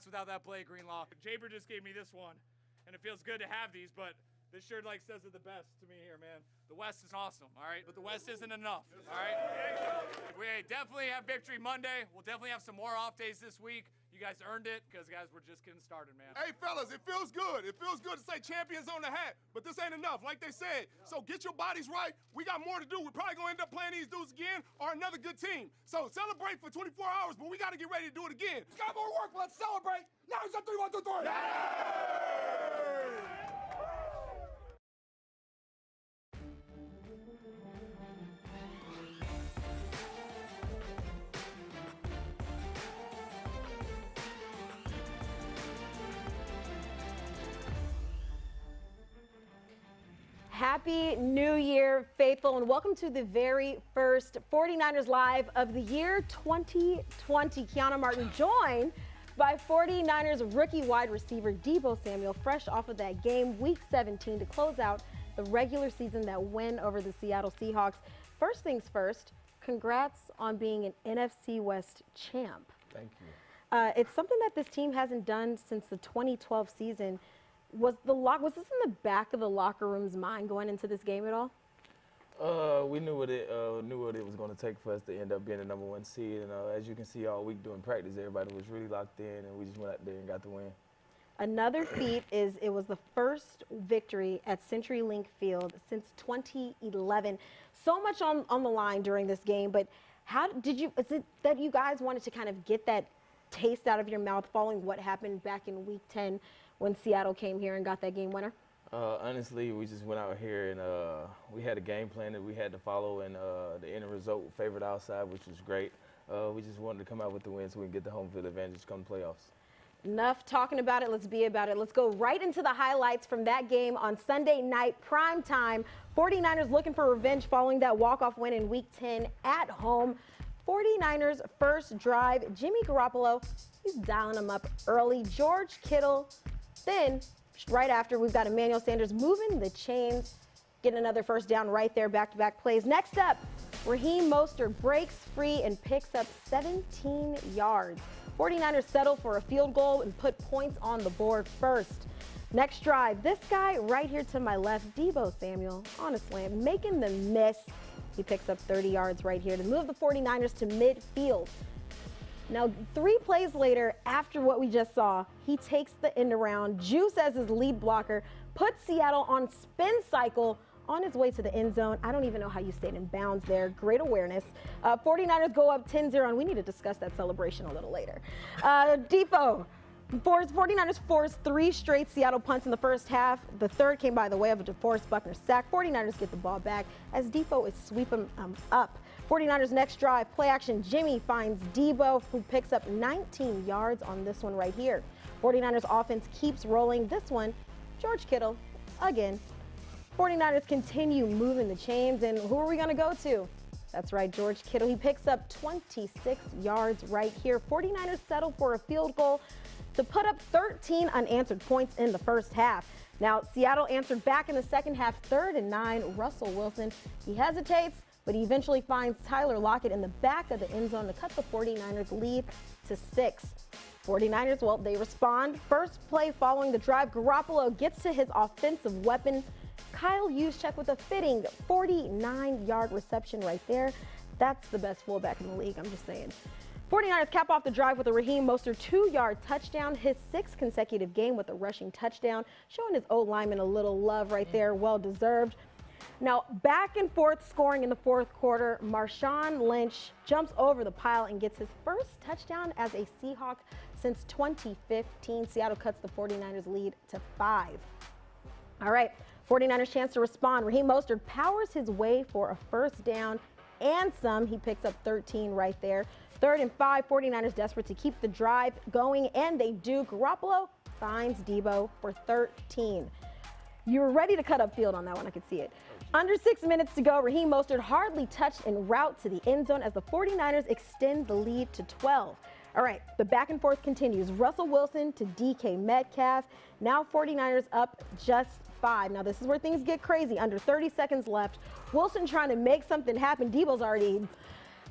without that play, Greenlaw. Jaber just gave me this one, and it feels good to have these, but this shirt says it the best to me here, man. The West is awesome, all right? But the West isn't enough, all right? We definitely have Victory Monday. We'll definitely have some more off days this week. You guys earned it because, guys, we're just getting started, man. Hey, fellas, it feels good. It feels good to say champions on the hat, but this ain't enough, like they said. So get your bodies right. We got more to do. We're probably going to end up playing these dudes again or another good team. So celebrate for 24 hours, but we got to get ready to do it again. It's got more work. Let's celebrate. Now it's a 3, 1, 2, 3. Yay! Happy New Year, faithful, and welcome to the very first 49ers Live of the year 2020. Kiana Martin joined by 49ers rookie wide receiver Deebo Samuel, fresh off of that game, Week 17, to close out the regular season, that win over the Seattle Seahawks. First things first, congrats on being an NFC West champ. Thank you. It's something that this team hasn't done since the 2012 season. Was this in the back of the locker room's mind going into this game at all? We knew what it was going to take for us to end up being the #1 seed, and as you can see all week during practice, everybody was really locked in, and we just went out there and got the win. Another feat is it was the first victory at CenturyLink Field since 2011. So much on the line during this game, but is it that you guys wanted to kind of get that taste out of your mouth following what happened back in Week 10 when Seattle came here and got that game winner? Honestly, we just went out here and we had a game plan that we had to follow, and the end result favored our side, which was great. We just wanted to come out with the win so we can get the home field advantage come playoffs. Enough talking about it. Let's be about it. Let's go right into the highlights from that game on Sunday night, prime time. 49ers looking for revenge following that walk-off win in Week 10 at home. 49ers first drive, Jimmy Garoppolo, he's dialing them up early. George Kittle, then right after, we've got Emmanuel Sanders moving the chains, getting another first down right there, back-to-back plays. Next up, Raheem Mostert breaks free and picks up 17 yards. 49ers settle for a field goal and put points on the board first. Next drive, this guy right here to my left, Deebo Samuel, on a slant, making the miss. He picks up 30 yards right here to move the 49ers to midfield. Now, 3 plays later, after what we just saw, he takes the end around, Juice as his lead blocker, puts Seattle on spin cycle on his way to the end zone. I don't even know how you stayed in bounds there. Great awareness. 49ers go up 10-0, and we need to discuss that celebration a little later. Deebo. 49ers forced 3 straight Seattle punts in the first half. The third came by the way of a DeForest Buckner sack. 49ers get the ball back as Deebo is sweeping up. 49ers next drive, play action. Jimmy finds Deebo, who picks up 19 yards on this one right here. 49ers offense keeps rolling. This one, George Kittle, again. 49ers continue moving the chains, and who are we going to go to? That's right, George Kittle. He picks up 26 yards right here. 49ers settle for a field goal to put up 13 unanswered points in the first half. Now, Seattle answered back in the second half, 3rd and 9. Russell Wilson, he hesitates, but he eventually finds Tyler Lockett in the back of the end zone to cut the 49ers lead to 6. 49ers, well, they respond. First play following the drive, Garoppolo gets to his offensive weapon, Kyle Juszczyk, with a fitting 49-yard reception right there. That's the best fullback in the league, I'm just saying. 49ers cap off the drive with a Raheem Mostert 2-yard touchdown, his 6th consecutive game with a rushing touchdown, showing his O-lineman a little love right there, well-deserved. Now, back and forth scoring in the fourth quarter, Marshawn Lynch jumps over the pile and gets his first touchdown as a Seahawk since 2015. Seattle cuts the 49ers lead to 5. All right, 49ers chance to respond. Raheem Mostert powers his way for a first down and some. He picks up 13 right there. 3rd and 5, 49ers desperate to keep the drive going, and they do. Garoppolo finds Deebo for 13. You were ready to cut up field on that one, I could see it. Under 6 minutes to go, Raheem Mostert hardly touched en route to the end zone as the 49ers extend the lead to 12. All right, the back and forth continues. Russell Wilson to DK Metcalf. Now 49ers up just 5. Now this is where things get crazy. Under 30 seconds left. Wilson trying to make something happen. Deebo's already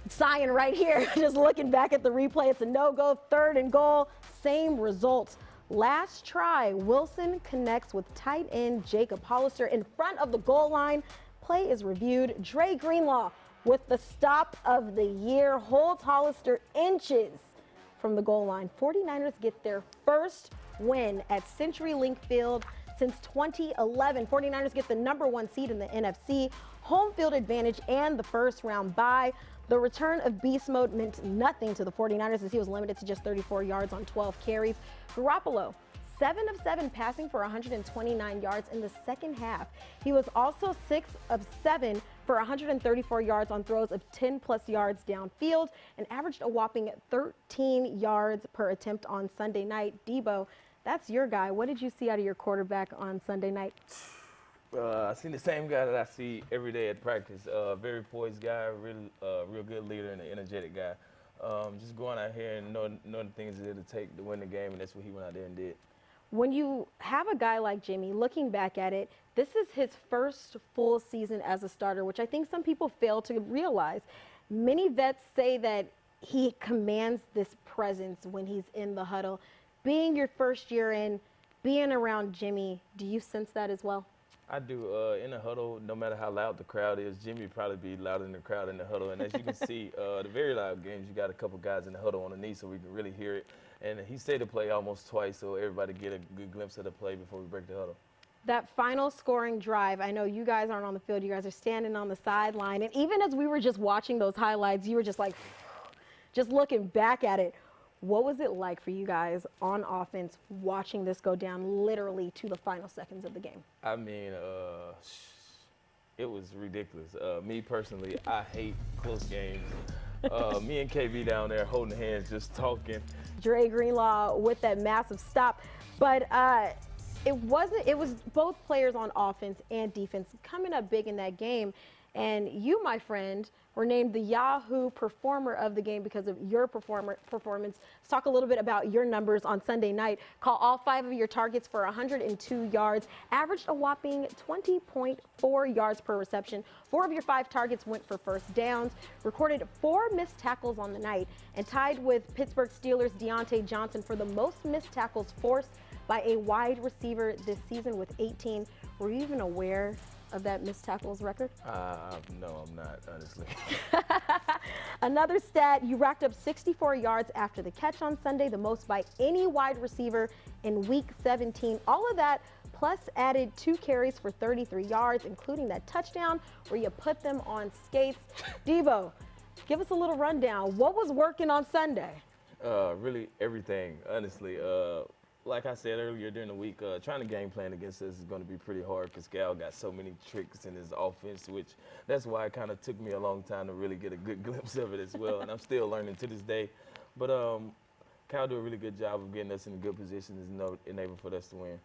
sighing right here, just looking back at the replay. It's a no-go, 3rd and goal, same results. Last try, Wilson connects with tight end Jacob Hollister in front of the goal line. Play is reviewed. Dre Greenlaw with the stop of the year, holds Hollister inches from the goal line. 49ers get their first win at CenturyLink Field since 2011. 49ers get the #1 seed in the NFC, home field advantage, and the first round bye. The return of beast mode meant nothing to the 49ers as he was limited to just 34 yards on 12 carries. Garoppolo, 7 of 7 passing for 129 yards in the second half. He was also 6 of 7 for 134 yards on throws of 10+ yards downfield and averaged a whopping 13 yards per attempt on Sunday night. Deebo, that's your guy. What did you see out of your quarterback on Sunday night? I seen the same guy that I see every day at practice. Very poised guy, real good leader and an energetic guy. Just going out here and knowing the things that it'll take to win the game, and that's what he went out there and did. When you have a guy like Jimmy, looking back at it, this is his first full season as a starter, which I think some people fail to realize. Many vets say that he commands this presence when he's in the huddle. Being your first year in, being around Jimmy, do you sense that as well? I do. In the huddle, no matter how loud the crowd is, Jimmy would probably be louder than the crowd in the huddle. And as you can see, the very loud games, you got a couple guys in the huddle on the knee so we can really hear it. And he stayed to play almost twice so everybody get a good glimpse of the play before we break the huddle. That final scoring drive, I know you guys aren't on the field, you guys are standing on the sideline. And even as we were just watching those highlights, you were just like, just looking back at it. What was it like for you guys on offense watching this go down literally to the final seconds of the game? I mean, it was ridiculous. Me personally, I hate close games. Me and KB down there holding hands, just talking. Dre Greenlaw with that massive stop. But it was both players on offense and defense coming up big in that game. And you, my friend, were named the Yahoo Performer of the game because of your performance. Let's talk a little bit about your numbers on Sunday night. Call all 5 of your targets for 102 yards, averaged a whopping 20.4 yards per reception. 4 of your 5 targets went for first downs, recorded 4 missed tackles on the night, and tied with Pittsburgh Steelers' Deontay Johnson for the most missed tackles forced by a wide receiver this season with 18. Were you even aware of that missed tackles record? No, I'm not, honestly. Another stat, you racked up 64 yards after the catch on Sunday, the most by any wide receiver in Week 17. All of that, plus added 2 carries for 33 yards, including that touchdown where you put them on skates. Deebo, give us a little rundown. What was working on Sunday? Really everything, honestly. Like I said earlier during the week, trying to game plan against us is going to be pretty hard because Cal got so many tricks in his offense, which that's why it kind of took me a long time to really get a good glimpse of it as well. And I'm still learning to this day. But Cal do a really good job of getting us in a good position and enable for us to win.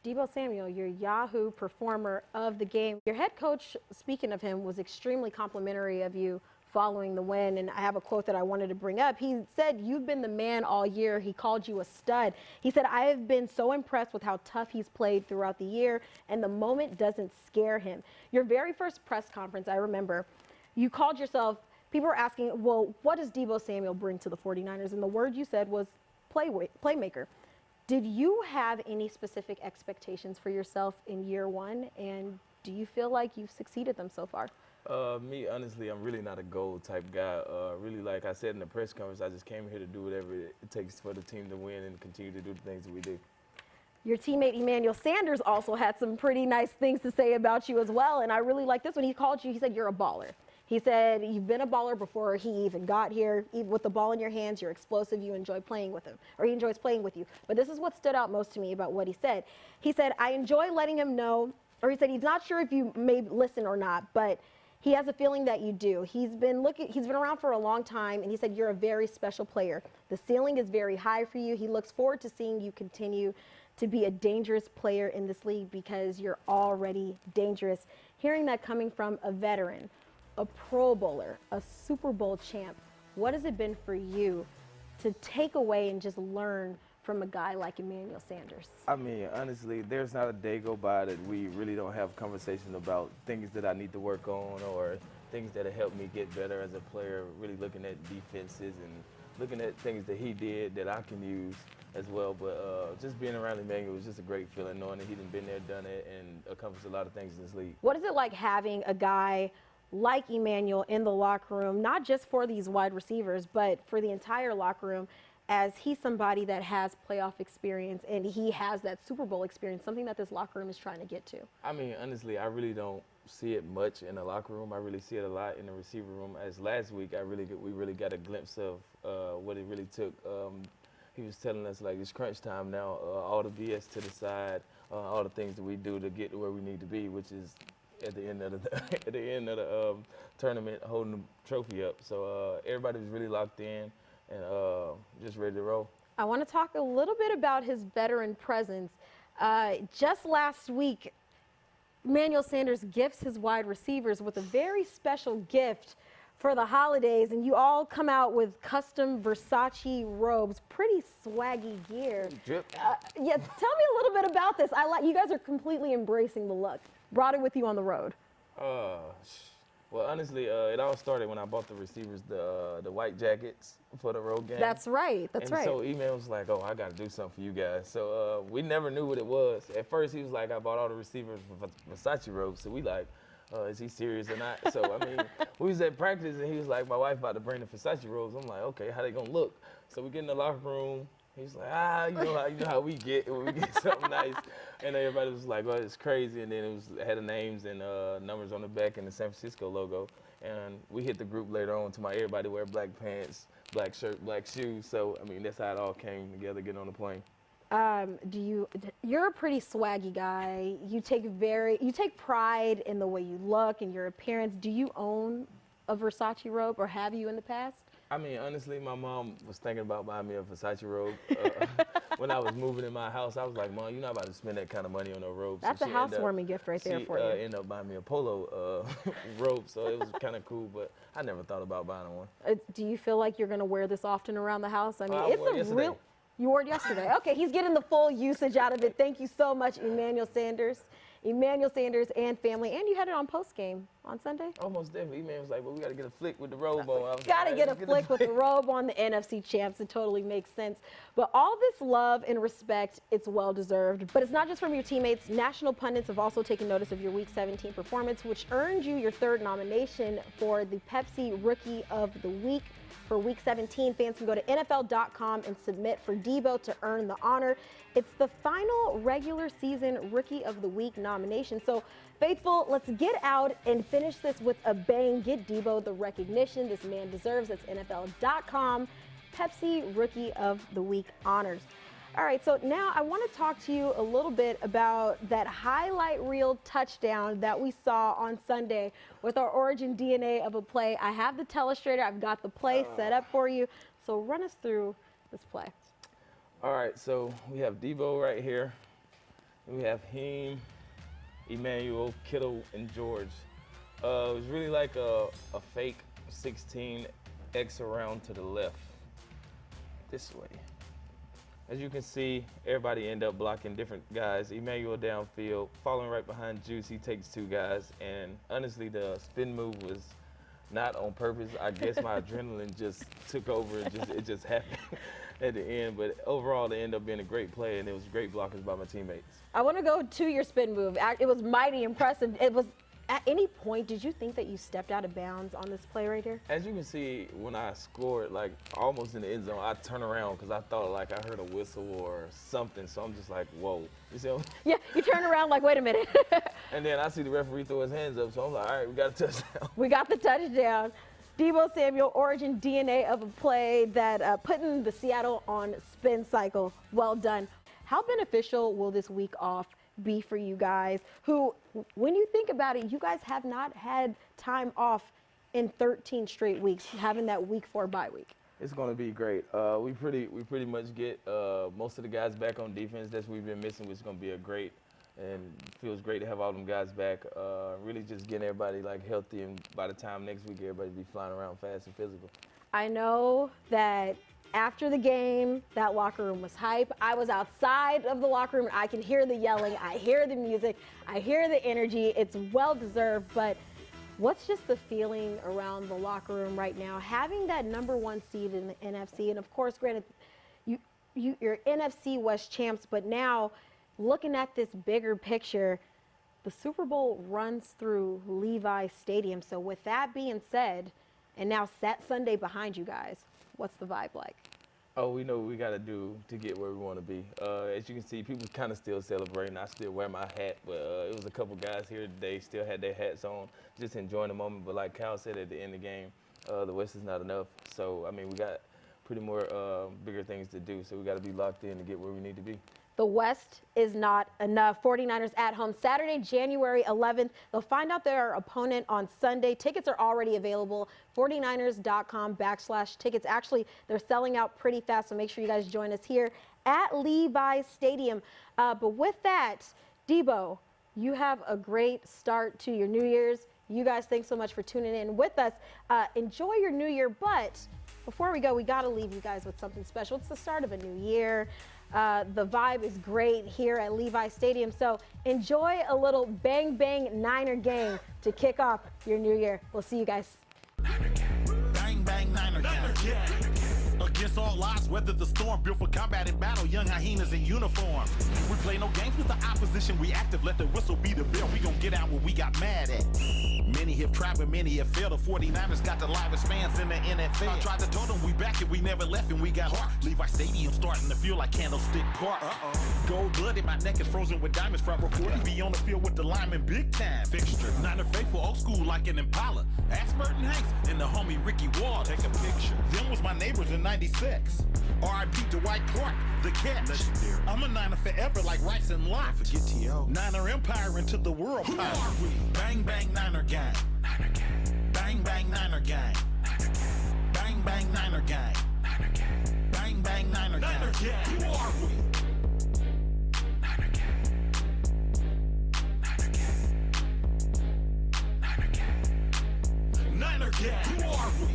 Deebo Samuel, your Yahoo Performer of the game. Your head coach, speaking of him, was extremely complimentary of you following the win, and I have a quote that I wanted to bring up. He said, "You've been the man all year." He called you a stud. He said, "I have been so impressed with how tough he's played throughout the year, and the moment doesn't scare him." Your very first press conference, I remember, you called yourself, people were asking, well, what does Deebo Samuel bring to the 49ers? And the word you said was playmaker. Did you have any specific expectations for yourself in year one, and do you feel like you've succeeded them so far? Me, honestly, I'm really not a goal type guy. Really, like I said in the press conference, I just came here to do whatever it takes for the team to win and continue to do the things that we do. Your teammate Emmanuel Sanders also had some pretty nice things to say about you as well, and I really like this one. He called you, he said, you're a baller. He said, you've been a baller before he even got here. Even with the ball in your hands, you're explosive, you enjoy playing with him, or he enjoys playing with you. But this is what stood out most to me about what he said. He said, I enjoy letting him know, or he said he's not sure if you may listen or not, but he has a feeling that you do. He's been around for a long time, and he said you're a very special player. The ceiling is very high for you. He looks forward to seeing you continue to be a dangerous player in this league because you're already dangerous. Hearing that coming from a veteran, a Pro Bowler, a Super Bowl champ, what has it been for you to take away and just learn from a guy like Emmanuel Sanders? I mean, honestly, there's not a day go by that we really don't have conversation about things that I need to work on or things that have helped me get better as a player, really looking at defenses and looking at things that he did that I can use as well. But just being around Emmanuel was just a great feeling, knowing that he'd been there, done it, and accomplished a lot of things in this league. What is it like having a guy like Emmanuel in the locker room, not just for these wide receivers, but for the entire locker room, as he's somebody that has playoff experience and he has that Super Bowl experience, something that this locker room is trying to get to? I mean, honestly, I really don't see it much in the locker room. I really see it a lot in the receiver room. As last week, we really got a glimpse of what it really took. He was telling us, like, it's crunch time now, all the BS to the side, all the things that we do to get to where we need to be, which is at the end of the tournament, holding the trophy up. So everybody was really locked in and just ready to roll. I want to talk a little bit about his veteran presence. Just last week, Emmanuel Sanders gifts his wide receivers with a very special gift for the holidays, and you all come out with custom Versace robes, pretty swaggy gear. Yeah, tell me a little bit about this. You guys are completely embracing the look. Brought it with you on the road. Well, honestly, it all started when I bought the receivers the white jackets for the road game. That's right. That's right. So Email was like, "Oh, I got to do something for you guys." So we never knew what it was. At first, he was like, "I bought all the receivers for Versace robes." So we like, is he serious or not? So I mean, we was at practice and he was like, "My wife about to bring the Versace robes." I'm like, "Okay, how they gonna look?" So we get in the locker room. He's like, you know how we get when we get something nice. And everybody was like, well, it's crazy. And then it had the names and numbers on the back and the San Francisco logo. And we hit the group later on to my everybody wear black pants, black shirt, black shoes. So, I mean, that's how it all came together, getting on the plane. You're a pretty swaggy guy. You take pride in the way you look and your appearance. Do you own a Versace robe, or have you in the past? I mean, honestly, my mom was thinking about buying me a Versace robe. When I was moving in my house, I was like, "Mom, you're not about to spend that kind of money on a robe." That's a housewarming gift right there for you. She ended up buying me a polo robe, so it was kind of cool, but I never thought about buying one. Do you feel like you're going to wear this often around the house? I mean, it's a real... You wore it yesterday. Okay, he's getting the full usage out of it. Thank you so much, Emmanuel Sanders. Emmanuel Sanders and family. And you had it on post-game on Sunday? Almost definitely. Emmanuel was like, well, we got to get a flick with the robe on. Got to get a flick with the robe on, the NFC champs. It totally makes sense. But all this love and respect, it's well-deserved. But it's not just from your teammates. National pundits have also taken notice of your Week 17 performance, which earned you your third nomination for the Pepsi Rookie of the Week. For Week 17, fans can go to NFL.com and submit for Deebo to earn the honor. It's the final regular season Rookie of the Week nomination. So, faithful, let's get out and finish this with a bang. Get Deebo the recognition this man deserves. That's NFL.com, Pepsi Rookie of the Week honors. All right, so now I want to talk to you a little bit about that highlight reel touchdown that we saw on Sunday with our origin DNA of a play. I have the telestrator. I've got the play set up for you. So run us through this play. All right, so we have Deebo right here. We have him, Emmanuel, Kittle, and George. It was really like a fake 16 X around to the left, this way. As you can see, everybody end up blocking different guys. Emmanuel downfield, following right behind Juice, he takes two guys. And honestly, the spin move was not on purpose. I guess my adrenaline just took over. It just happened at the end. But overall, it ended up being a great play, and it was great blockers by my teammates. I want to go to your spin move. It was mighty impressive. It was. At any point, did you think that you stepped out of bounds on this play right here? As you can see, when I scored, like almost in the end zone, I turned around because I thought like I heard a whistle or something. So I'm just like, whoa. You see? Yeah, you turn around like, wait a minute. And then I see the referee throw his hands up. So I'm like, all right, we got a touchdown. We got the touchdown. Deebo Samuel, origin DNA of a play that putting the Seattle on spin cycle. Well done. How beneficial will this week off be for you guys who, when you think about it, you guys have not had time off in 13 straight weeks, having that week 4 bye week? It's going to be great. We pretty much get most of the guys back on defense that we've been missing, which is going to be a great, and feels great to have all them guys back. Really just getting everybody like healthy, and by the time next week, everybody will be flying around fast and physical. I know that after the game, that locker room was hype. I was outside of the locker room. I can hear the yelling. I hear the music. I hear the energy. It's well-deserved. But What's just the feeling around the locker room right now, having that #1 seed in the NFC? And of course, granted, you're NFC West champs, but now looking at this bigger picture, the Super Bowl runs through Levi Stadium. So with that being said, and now Sunday behind you guys, what's the vibe like? Oh, we know what we got to do to get where we want to be. As you can see, people kind of still celebrating. I still wear my hat, but it was a couple guys here today still had their hats on, just enjoying the moment. But like Kyle said at the end of the game, the West is not enough. So, I mean, we got pretty more bigger things to do. So we got to be locked in to get where we need to be. The West is not enough. 49ers at home Saturday, January 11th. They'll find out their opponent on Sunday. Tickets are already available. 49ers.com/tickets. Actually, they're selling out pretty fast, so make sure you guys join us here at Levi Stadium. But with that, Deebo, you have a great start to your New Year's. You guys, thanks so much for tuning in with us. Enjoy your New Year, but before we go, we got to leave you guys with something special. It's the start of a new year. The vibe is great here at Levi Stadium, so enjoy a little Bang Bang Niner gang to kick off your new year. We'll see you guys. Bang Bang Niner gang. Against all odds, weather the storm, built for combat and battle, young hyenas in uniform. We play no games with the opposition, we active, let the whistle be the bell, we gon' get out what we got mad at. Many have tried, but many have failed. The 49ers got the livest fans in the NFL. I tried to tell them we back and we never left and we got heart. Levi Stadium starting to feel like Candlestick Park. Gold-blooded, my neck is frozen with diamonds. Front reporting, be on the field with the lineman, big time fixture. Niner faithful, old school like an Impala. Ask Burton Hanks and the homie Ricky Ward. Take a picture. Them was my neighbors in '96. R.I.P. Dwight Clark, the catch. Legendary. I'm a Niner forever like Rice and Lott. Forget T.O. Niner Empire into the world. Who are we? Bang Bang Niner gang. Niner gang. Bang Bang Niner gang. Niner gang. Bang Bang Niner gang. Niner gang. Bang Bang Niner gang. Niner gang. Who are we? Niner gang. Niner gang. Niner gang. Niner gang. Who are we?